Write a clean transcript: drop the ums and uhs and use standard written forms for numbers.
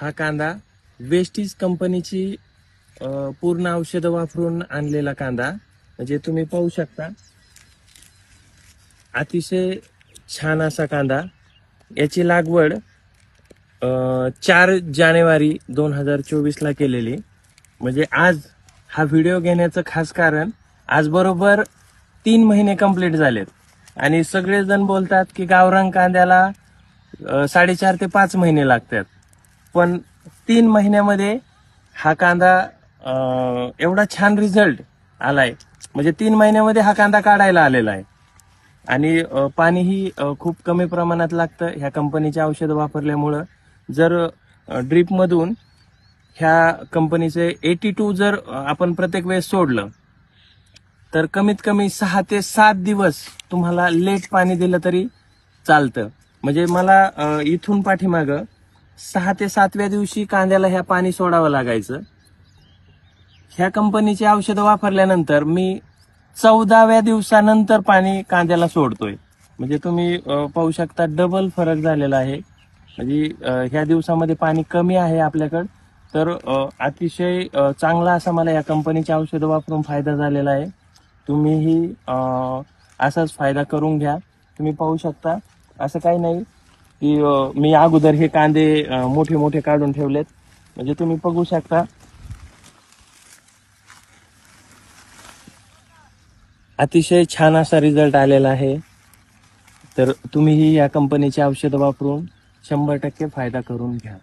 हा कांदा वेस्टीज कंपनीची पूर्ण औषधं वापरून आणलेला कांदा, म्हणजे तुम्ही पाहू शकता अतिशय छान असा कांदा। याची लागवड 4 जानेवारी 2024 ला केलेली। म्हणजे आज हा व्हिडिओ घेण्याचं खास कारण आज बरोबर 3 महिने कंप्लीट झालेत आणि सगळेजण बोलतात की गावरान कांद्याला 4.5 ते 5 महिने लागतात, पण 3 महिन्यामध्ये हा कांदा एवढा छान रिझल्ट आलाय। म्हणजे 3 महिन्यामध्ये हा कांदा काढायला आलेला आहे आणि पाणीही खूप कमी प्रमाणात लागतं ह्या कंपनीचे औषध वापरल्यामुळं। जर ड्रीप मधून ह्या कंपनीचे 82 जर आपण प्रत्येक वेळेस सोडलं तर कमीत कमी 6 ते 7 दिवस तुम्हाला लेट पाणी दिलं तरी चालतं। म्हणजे मला इथून पाठीमागं 6 ते 7व्या दिवशी कांद्याला ह्या पाणी सोडावं लागायचं। ह्या कंपनीची औषधं वापरल्यानंतर मी 14व्या दिवसानंतर पाणी कांद्याला सोडतोय। म्हणजे तुम्ही पाहू शकता डबल फरक झालेला आहे। म्हणजे ह्या दिवसामध्ये पाणी कमी आहे आपल्याकडं, तर अतिशय चांगला असा मला या कंपनीची औषधं वापरून फायदा झालेला आहे। तुम्हीही असाच फायदा करून घ्या। तुम्ही पाहू शकता असं काही नाही की मी अगोदर हे कांदे मोठे मोठे काढून ठेवलेत। म्हणजे तुम्ही बघू शकता अतिशय छान असा रिझल्ट आलेला आहे। तर तुम्हीही या कंपनीची औषधं वापरून 100% फायदा करून घ्या।